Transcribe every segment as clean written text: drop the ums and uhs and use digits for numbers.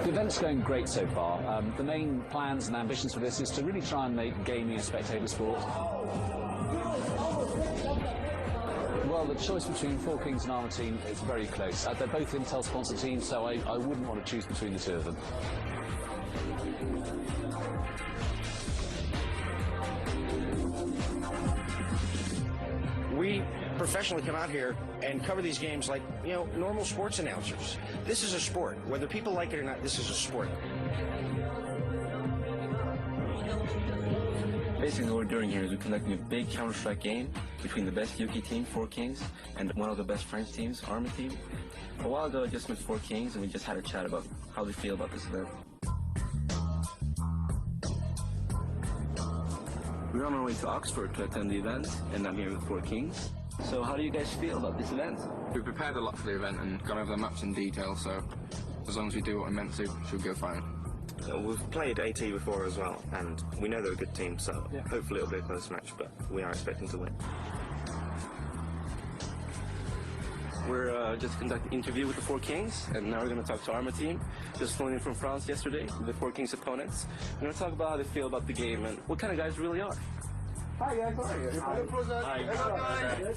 The event's going great so far. The main plans and ambitions for this is to really try and make gaming a spectator sport. Well, the choice between Four Kings and Armour Team is very close. They're both Intel-sponsored teams, so I wouldn't want to choose between the two of them. We professionally come out here and cover these games like, you know, normal sports announcers. This is a sport. Whether people like it or not, this is a sport. Basically what we're doing here is we're conducting a big Counter-Strike game between the best UK team, Four Kings, and one of the best French teams, Armour Team. A while ago I just met Four Kings and we just had a chat about how they feel about this event. We're on our way to Oxford to attend the event, and I'm here with Four Kings. So how do you guys feel about this event? We've prepared a lot for the event and gone over the maps in detail, so as long as we do what we're meant to, she'll go fine. We've played AT before as well, and we know they're a good team, so hopefully it'll be a close match, but we are expecting to win. We're just conducting an interview with the Four Kings, and now we're going to talk to Armour Team. Just flown in from France yesterday, the Four Kings opponents. We're going to talk about how they feel about the game and what kind of guys really are. Hi guys, how are you? Hi.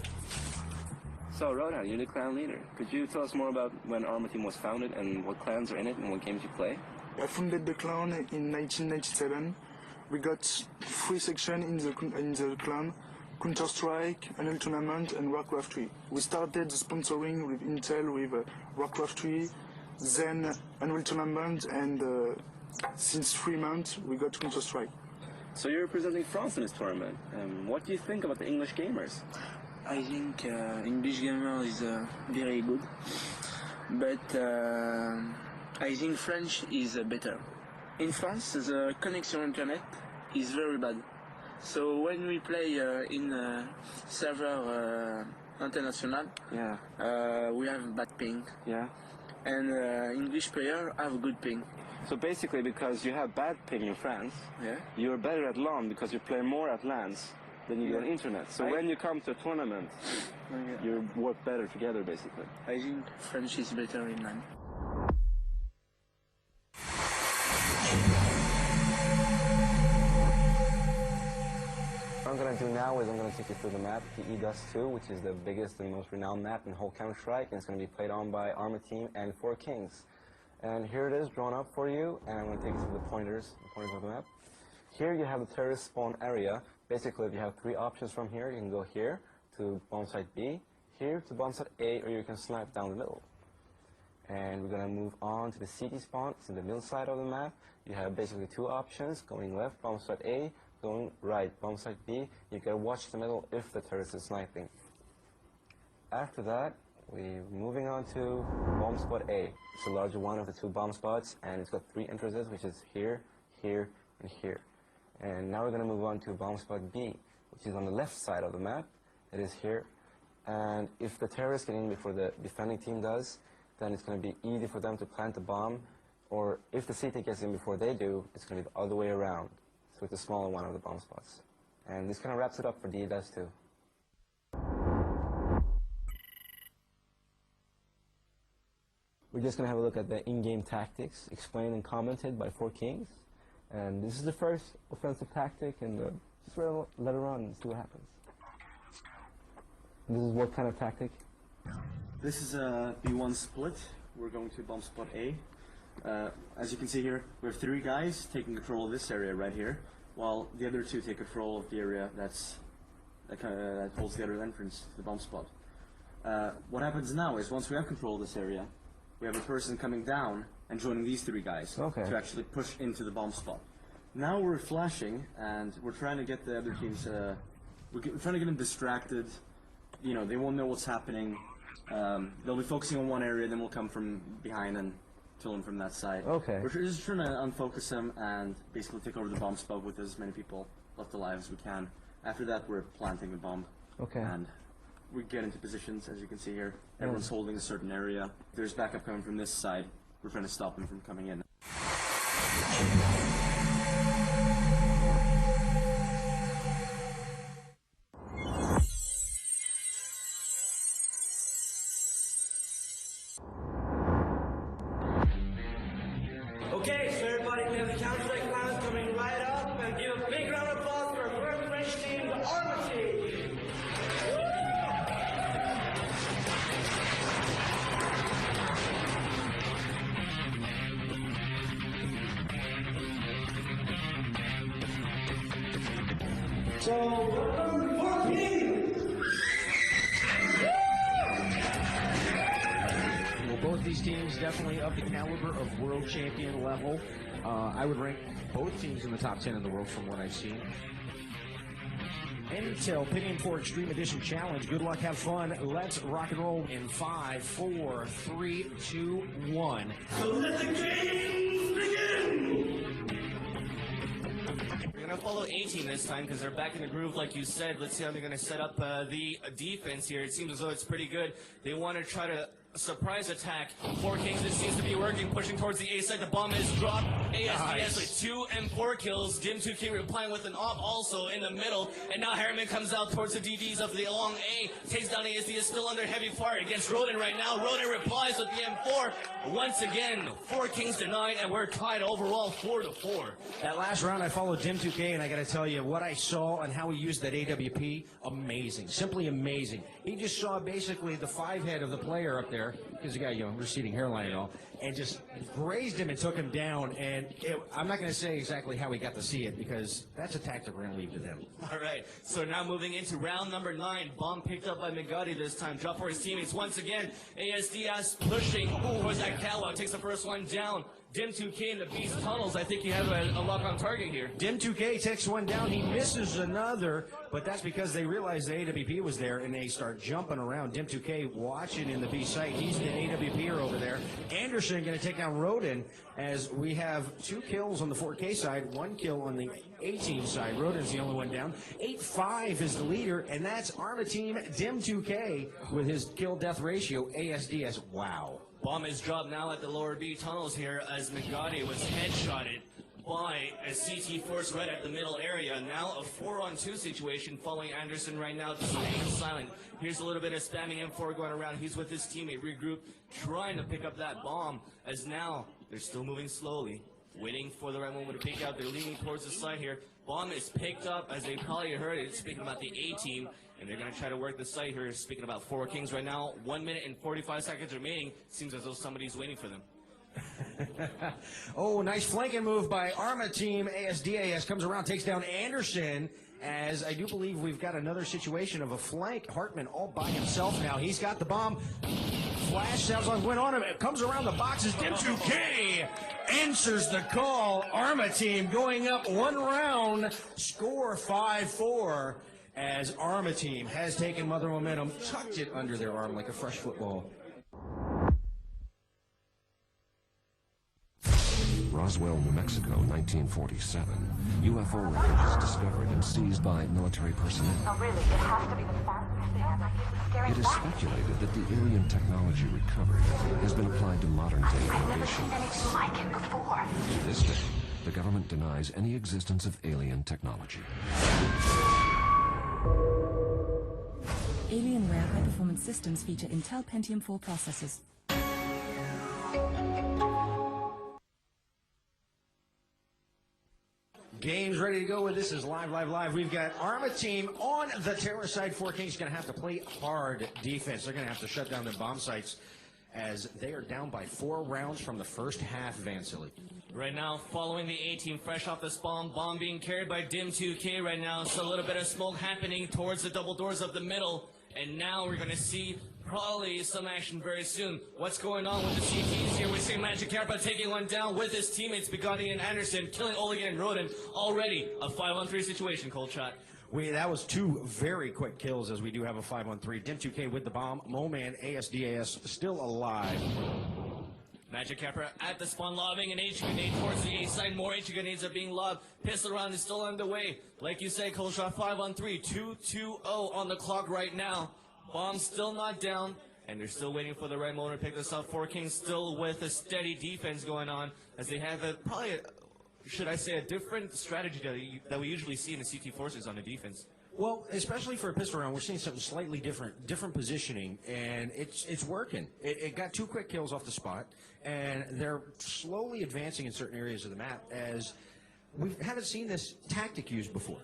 So Ronan, you're the clan leader. Could you tell us more about when Armour Team was founded and what clans are in it and what games you play? I founded the clan in 1997. We got 3 sections in the clan: Counter-Strike, Unreal Tournament, and Warcraft 3. We started the sponsoring with Intel with Warcraft 3, then Unreal Tournament, and since 3 months we got Counter-Strike. So you're representing France in this tournament. What do you think about the English gamers? I think English gamer is very good, but I think French is better. In France, the connection internet is very bad. So when we play in server international, we have bad ping. Yeah. And English player have good ping. So basically, because you have bad ping in France, you're better at LAN because you play more at LANs than you do on internet. So when you come to a tournament, you work better together, basically. I think French is better in LAN. What I'm going to do now is I'm going to take you through the map, the E-Dust 2, which is the biggest and most renowned map in whole Counter-Strike, and it's going to be played on by Armour Team and Four Kings. And here it is drawn up for you, and I'm going to take you through the pointers of the map. Here you have the terrorist spawn area. Basically, if you have 3 options from here, you can go here to bomb site B, here to bomb site A, or you can snipe down the middle. And we're going to move on to the CT spawn. It's in the middle side of the map. You have basically 2 options, going left, bomb site A, going right, bomb site B. You got to watch the middle if the terrorist is sniping. After that, we're moving on to bomb spot A. It's the larger one of the 2 bomb spots, and it's got 3 entrances, which is here, here, and here. And now we're going to move on to bomb spot B, which is on the left side of the map. It is here. And if the terrorists get in before the defending team does, then it's going to be easy for them to plant the bomb. Or if the CT gets in before they do, it's going to be the other way around. So it's the smaller one of the bomb spots. And this kind of wraps it up for the E-Dust 2. We're just going to have a look at the in-game tactics explained and commented by Four Kings. And this is the first offensive tactic, and just let it run and see what happens. And this is what kind of tactic? This is a B1 split. We're going to bomb spot A. As you can see here, we have 3 guys taking control of this area right here, while the other 2 take control of the area that holds the other entrance to the bomb spot. What happens now is once we have control of this area, we have a person coming down and joining these 3 guys to actually push into the bomb spot. Now we're flashing, and we're trying to get the other teams, we're trying to get them distracted. You know, they won't know what's happening. They'll be focusing on one area, then we'll come from behind and kill them from that side. We're just trying to unfocus them and basically take over the bomb spot with as many people left alive as we can. After that, we're planting the bomb. And we get into positions, as you can see here. Everyone's holding a certain area. There's backup coming from this side. We're trying to stop them from coming in. Okay, so everybody, we have the Counter-Strike clowns coming right up, and give a big round of applause for our first French team, the Armor Team. So, welcome, 14! Well, both these teams definitely of the caliber of world champion level. I would rank both teams in the top 10 in the world from what I've seen. Intel Pentium 4 Extreme Edition Challenge. Good luck, have fun. Let's rock and roll in 5, 4, 3, 2, 1. So let the games begin! We're going to follow A-Team this time because they're back in the groove like you said. Let's see how they're going to set up the defense here. It seems as though it's pretty good. They want to try to surprise attack. 4 Kings, it seems to be working, pushing towards the A side. The bomb is dropped. ASDS with 2 and 4 kills. Dim 2K replying with an op also in the middle. And now Harriman comes out towards the DDs of the long A. Takes down ASDS, still under heavy fire against Rodin right now. Rodin replies with the M4. Once again, 4 Kings denied, and we're tied overall 4-4. That last round, I followed Dim 2K, and I got to tell you, what I saw and how he used that AWP, amazing. Simply amazing. He just saw basically the 5-head of the player up there, because he got, receding hairline and all, and just grazed him and took him down. And I'm not going to say exactly how he got to see it, because that's a tactic we're going to leave to them. All right, so now moving into round number 9. Bomb picked up by Migati this time. Drop for his teammates once again. ASDS pushing towards that catwalk. Takes the first one down. Dim 2K in the Beast tunnels. I think you have a lock on target here. Dim 2K takes one down. He misses another, but that's because they realized the AWP was there, and they start jumping around. Dim 2K watching in the B site. He's the AWPer over there. Anderson going to take down Rodin, as we have 2 kills on the 4K side, 1 kill on the A-Team side. Rodin's the only one down. 8-5 is the leader, and that's Arma Team Dim 2K with his kill-death ratio. ASDS, wow. Bomb is dropped now at the lower B tunnels here as Migati was headshotted by a CT Force Red at the middle area. Now a 4-on-2 situation following Anderson right now, just staying silent. Here's a little bit of spamming M4 going around. He's with his teammate, regroup, trying to pick up that bomb, as now they're still moving slowly, waiting for the right moment to pick out. They're leaning towards the side here. Bomb is picked up, as they probably heard it, speaking about the A-Team, and they're going to try to work the site here. Speaking about 4 Kings right now, 1 minute and 45 seconds remaining. Seems as though somebody's waiting for them. Oh, nice flanking move by Arma Team. ASDAS comes around, takes down Anderson, as I do believe we've got another situation of a flank. Hartman all by himself now. He's got the bomb. Flash sounds like went on him. It comes around the boxes. Dim 2K answers the call. Arma Team going up 1 round. Score 5-4. As Arma Team has taken Mother Momentum, tucked it under their arm like a fresh football. Roswell, New Mexico, 1947. UFO wreckage is discovered and seized by military personnel. Oh, really? It has to be the farmers there. Like, it's scary. It is speculated that the alien technology recovered has been applied to modern-day I've never innovation. seen anything like it before. To this day, the government denies any existence of alien technology. Alienware high-performance systems feature Intel Pentium 4 processors. Game's ready to go. This is live. We've got Arma Team on the terror side. 4 Kings going to have to play hard defense. They're going to have to shut down their bomb sites, as they are down by 4 rounds from the first half, Vansily. Right now, following the A-Team fresh off the spawn, bomb being carried by Dim 2K right now. So a little bit of smoke happening towards the double doors of the middle. And now we're going to see probably some action very soon. What's going on with the CTs here? We see Magic Carpa taking one down with his teammates, Bugatti and Anderson, killing Oligan and Rodin. Already a 5-on-3 situation, Cold Shot. That was 2 very quick kills, as we do have a 5-on-3. Dim 2K with the bomb. Moman, ASDAS still alive. Magic Capra at the spawn, lobbing an H grenade towards the A side. More H grenades are being lobbed. Pistol round is still underway. Like you say, Cold Shot, 5-on-3. 2-2-0 on the clock right now. Bomb still not down, and they're still waiting for the right moment to pick this up. 4 Kings still with a steady defense going on, as they have should I say, a different strategy that we usually see in the CT Forces on the defense. Well, especially for a pistol round, we're seeing something slightly different positioning, and it's working. It got 2 quick kills off the spot, and they're slowly advancing in certain areas of the map as we haven't seen this tactic used before.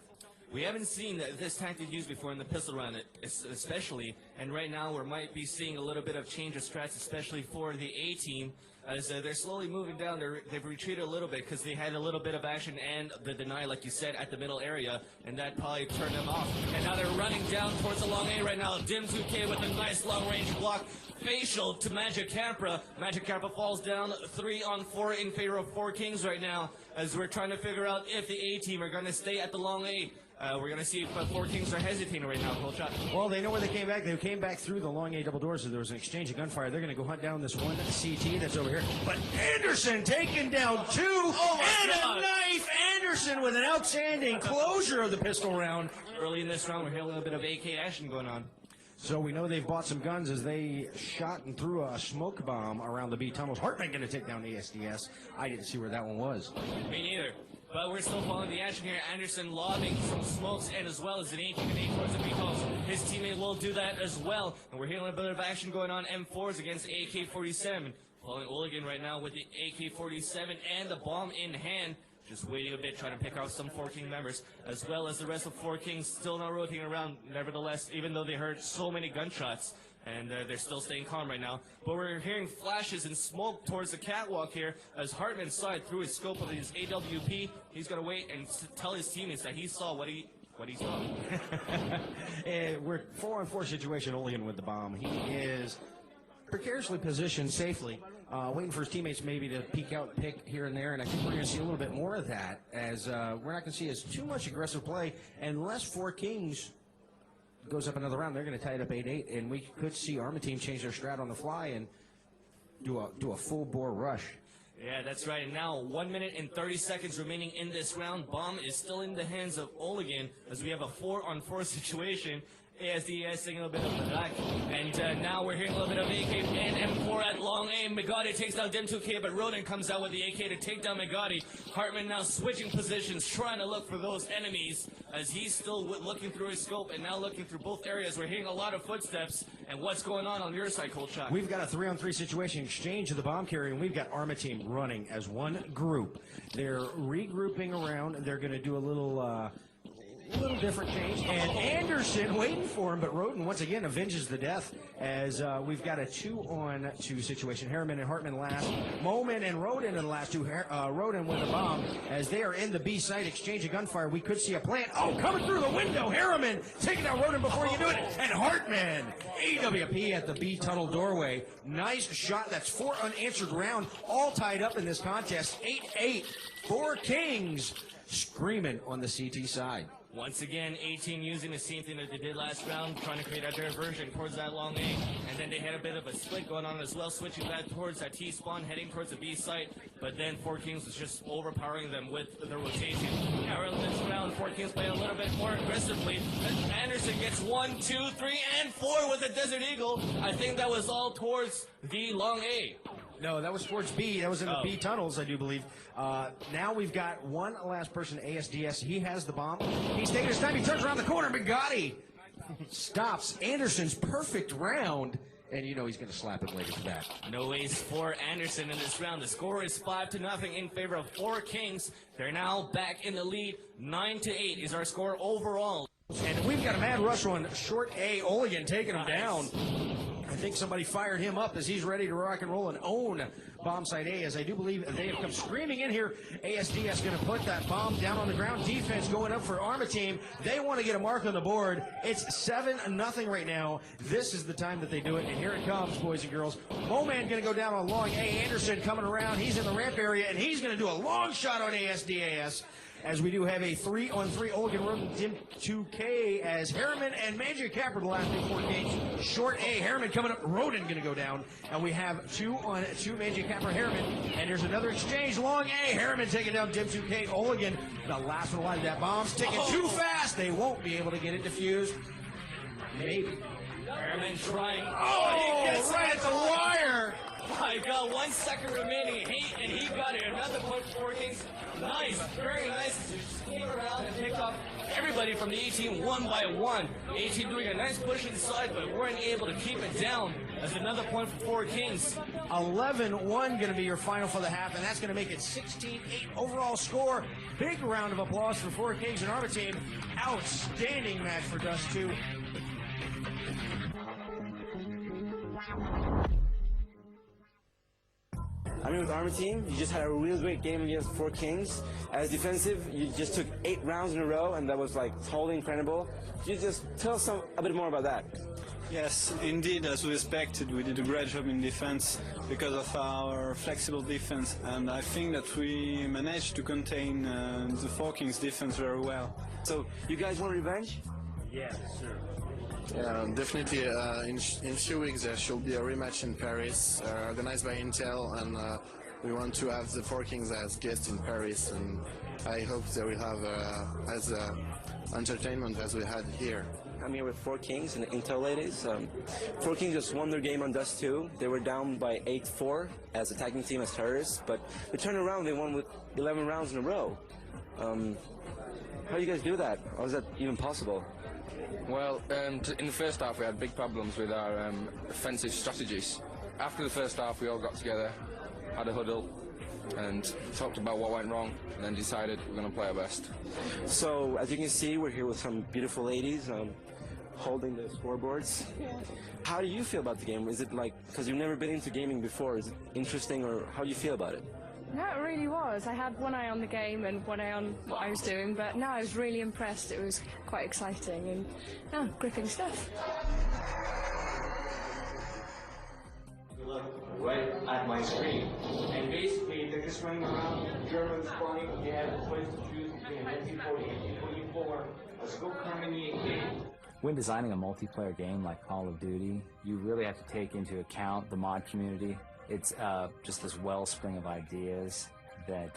We haven't seen this tactic used before in the pistol round, especially, and right now we might be seeing a little bit of change of strats, especially for the A team, as they're slowly moving down. They've retreated a little bit because they had a little bit of action and the deny, like you said, at the middle area, and that probably turned them off. And now they're running down towards the long A right now. Dim 2K with a nice long-range block. Facial to Magic Capra. Magic Capra falls down 3-on-4 in favor of 4 Kings right now, as we're trying to figure out if the A team are going to stay at the long A. We're going to see if 4 Kings are hesitating right now. Cold shot. Well, they know where they came back. They came back through the long A double doors, so there was an exchange of gunfire. They're going to go hunt down this one CT that's over here. But Anderson taking down 2, and a knife! Anderson with an outstanding closure of the pistol round. Early in this round, we're hearing a little bit of AK action going on. So we know they've bought some guns as they shot and threw a smoke bomb around the B tunnels. Hartman going to take down ASDS. I didn't see where that one was. Me neither. But we're still following the action here. Anderson lobbing some smokes and as well as an AK grenade towards the B tunnels. His teammate will do that as well. And we're hearing a bit of action going on. M4s against AK-47. Following Oligan right now with the AK-47 and the bomb in hand. Just waiting a bit, trying to pick out some 4 King members, as well as the rest of 4 Kings still not rotating around, nevertheless, even though they heard so many gunshots, and they're still staying calm right now. But we're hearing flashes and smoke towards the catwalk here, as Hartman saw it through his scope of his AWP. He's going to wait and tell his teammates that he saw what he saw. We're 4-on-4 situation, Oligan with the bomb. He is precariously positioned safely, waiting for his teammates maybe to peek out and pick here and there, and I think we're going to see a little bit more of that, as we're not going to see as too much aggressive play unless 4 Kings goes up another round. They're going to tie it up 8-8, and we could see Arma Team change their strat on the fly and do a full-bore rush. Yeah, that's right. And now 1 minute and 30 seconds remaining in this round. Bomb is still in the hands of Oligan, as we have a 4-on-4 situation. ASDS taking a little bit of the back, and now we're hearing a little bit of AK and M4 at long aim. Megati takes down Dim 2K, but Roden comes out with the AK to take down Megati. Hartman now switching positions, trying to look for those enemies, as he's still looking through his scope and now looking through both areas. We're hearing a lot of footsteps, and what's going on your side, Cold Shot? We've got a 3-on-3 situation, exchange of the bomb carrier, and we've got Arma Team running as one group. They're regrouping around. They're going to do a little different change, and Anderson waiting for him, but Roden once again avenges the death, as we've got a 2-on-2 situation. Harriman and Hartman last, Moman and Roden in the last 2. Roden with a bomb, as they are in the B site, exchanging gunfire. We could see a plant. Oh, coming through the window, Harriman taking down Roden before you do it, and Hartman, AWP at the B tunnel doorway. Nice shot. That's 4 unanswered round, all tied up in this contest. 8-8, 4 Kings screaming on the CT side. Once again, 18 using the same thing that they did last round, trying to create a diversion towards that long A. And then they had a bit of a split going on as well, switching that towards that T-spawn, heading towards the B site. But then 4 Kings was just overpowering them with the rotation. Now in this round, 4 Kings play a little bit more aggressively. Anderson gets 1, 2, 3, and 4 with the Desert Eagle. I think that was all towards the long A. No, that was towards B. That was in the B tunnels, I do believe. Now we've got one last person, ASDS. He has the bomb. He's taking his time. He turns around the corner. Bugatti stops Anderson's perfect round. And you know he's going to slap it later for that. No ace for Anderson in this round. The score is 5-0 in favor of 4 Kings. They're now back in the lead. 9-8 is our score overall. And we've got a mad rush on short A. Oligan taking him down. I think somebody fired him up as he's ready to rock and roll and own bomb site A, as I do believe they have come screaming in here. ASDS going to put that bomb down on the ground. Defense going up for Arma Team. They want to get a mark on the board. It's 7-0 right now. This is the time that they do it, and here it comes, boys and girls. Moman going to go down on long A. Anderson coming around. He's in the ramp area, and he's going to do a long shot on ASDAS. As we do have a 3-on-3 Oligan Roden Dim 2K, as Harriman and Magic Capra the last 4 games. Short A, Harriman coming up, Roden going to go down. And we have 2-on-2 Magic Capra Harriman. And there's another exchange, long A, Harriman taking down Dim 2K. Oligan, the last one alive. That bomb's ticking too fast. They won't be able to get it defused. Maybe. Harriman trying. Oh, he gets right at the wire. My God, 1 second remaining, and he got it. Another point for 4 Kings. Nice, very nice. Just came around and picked up everybody from the A team one by one. A team doing a nice push inside, but weren't able to keep it down. As another point for Four Kings. 11-1 going to be your final for the half, and that's going to make it 16-8 overall score. Big round of applause for Four Kings and Arma team. Outstanding match for Dust 2. I mean, with Arma team, you just had a real great game against Four Kings. As defensive, you just took 8 rounds in a row, and that was like totally incredible. Could you just tell us a bit more about that? Yes, indeed, as we expected, we did a great job in defense because of our flexible defense, and I think that we managed to contain the Four Kings defense very well. So, you guys want revenge? Yeah, sure. Yeah, definitely. In a few weeks there should be a rematch in Paris, organized by Intel, and we want to have the Four Kings as guests in Paris, and I hope they will have as entertainment as we had here. I'm here with Four Kings and the Intel ladies. Four Kings just won their game on Dust 2. They were down by 8-4 as attacking team as terrorists, but they turned around, they won with 11 rounds in a row. How do you guys do that? How is that even possible? Well, in the first half we had big problems with our offensive strategies. After the first half we all got together, had a huddle, and talked about what went wrong, and then decided we're going to play our best. So, as you can see, we're here with some beautiful ladies holding the scoreboards. How do you feel about the game? Is it like, because you've never been into gaming before, is it interesting, or how do you feel about it? No, it really was. I had one eye on the game and one eye on what I was doing, but no, I was really impressed. It was quite exciting and gripping stuff. Look right at my screen, and basically they're just running around. Germans flying. They have a choice to choose between 1940 and 1944. A scope harmony game. When designing a multiplayer game like Call of Duty, you really have to take into account the mod community. It's just this wellspring of ideas that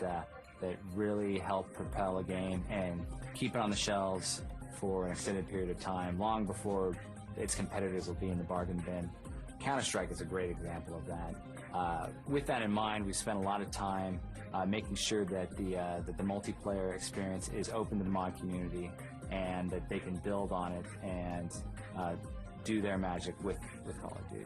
really help propel a game and keep it on the shelves for an extended period of time, long before its competitors will be in the bargain bin. Counter-Strike is a great example of that. With that in mind, we spent a lot of time making sure that the multiplayer experience is open to the mod community and that they can build on it and do their magic with Call of Duty.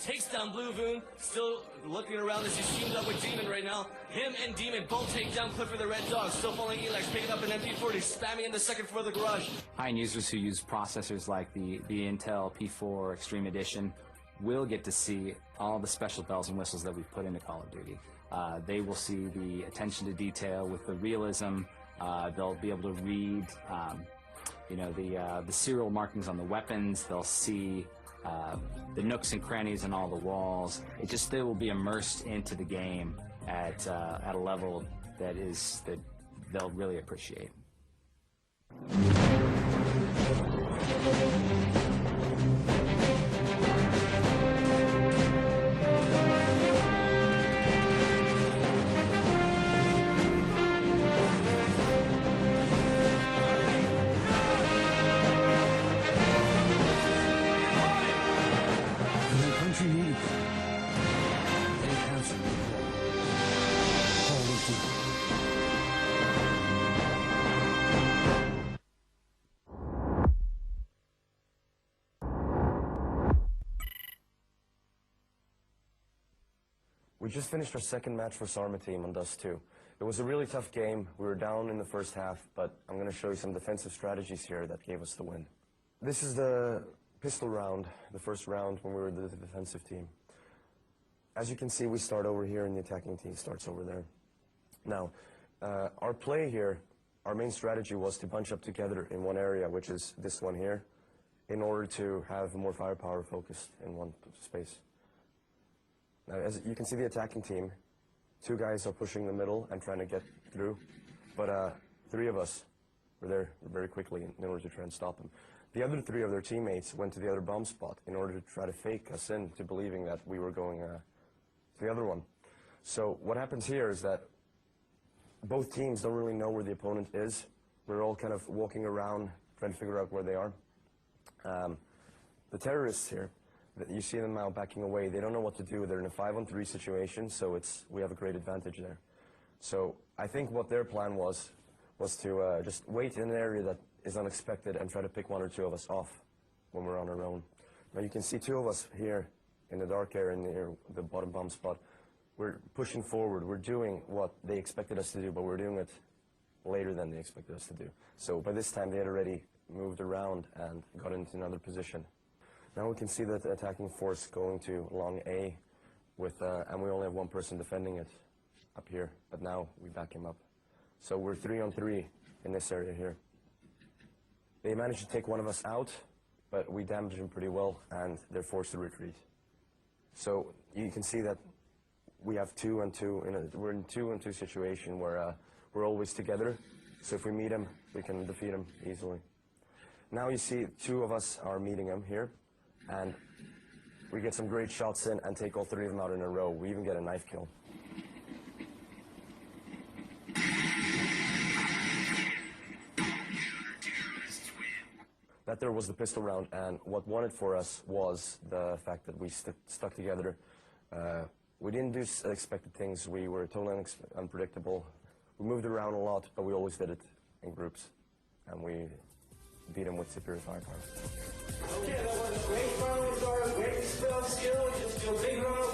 Takes down Blue Voon, still looking around as he's teamed up with Demon right now. Him and Demon both take down Clifford the Red Dog, still following Elex, picking up an MP40, spamming in the second floor of the garage. High-end users who use processors like the Intel P4 Extreme Edition will get to see all the special bells and whistles that we've put into Call of Duty. They will see the attention to detail with the realism. They'll be able to read, the serial markings on the weapons. They'll see the nooks and crannies in all the walls. They will be immersed into the game at a level that they'll really appreciate. We just finished our second match for Sarma team on Dust 2. It was a really tough game. We were down in the first half, but I'm going to show you some defensive strategies here that gave us the win. This is the pistol round, the first round when we were the defensive team. As you can see, we start over here and the attacking team starts over there. Now, our play here, our main strategy was to bunch up together in one area, which is this one here, in order to have more firepower focused in one space. Now, as you can see the attacking team, 2 guys are pushing the middle and trying to get through, but 3 of us were there very quickly in order to try and stop them. The other 3 of their teammates went to the other bomb spot in order to try to fake us into believing that we were going to the other one. So what happens here is that both teams don't really know where the opponent is. We're all kind of walking around trying to figure out where they are. The terrorists here, you see them now backing away. They don't know what to do. They're in a 5-on-3 situation, so we have a great advantage there. So I think what their plan was was to just wait in an area that is unexpected and try to pick one or two of us off when we're on our own. Now you can see two of us here in the dark area near the bottom bomb spot. We're pushing forward. We're doing what they expected us to do, but we're doing it later than they expected us to do. So by this time they had already moved around and got into another position. Now we can see that the attacking force going to long A with, and we only have one person defending it up here, but now we back him up. So we're 3-on-3 in this area here. They managed to take one of us out, but we damaged him pretty well, and they're forced to retreat. So you can see that we have 2-on-2. We're in 2-on-2 situation where we're always together. So if we meet him, we can defeat him easily. Now you see two of us are meeting him here, and we get some great shots in and take all three of them out in a row. We even get a knife kill. That there was the pistol round, and what won it for us was the fact that we stuck together. We didn't do unexpected things. We were totally unpredictable. We moved around a lot, but we always did it in groups, and we beat them with superior firepower. Okay, that was a great round of our great spell skill. Just do a big round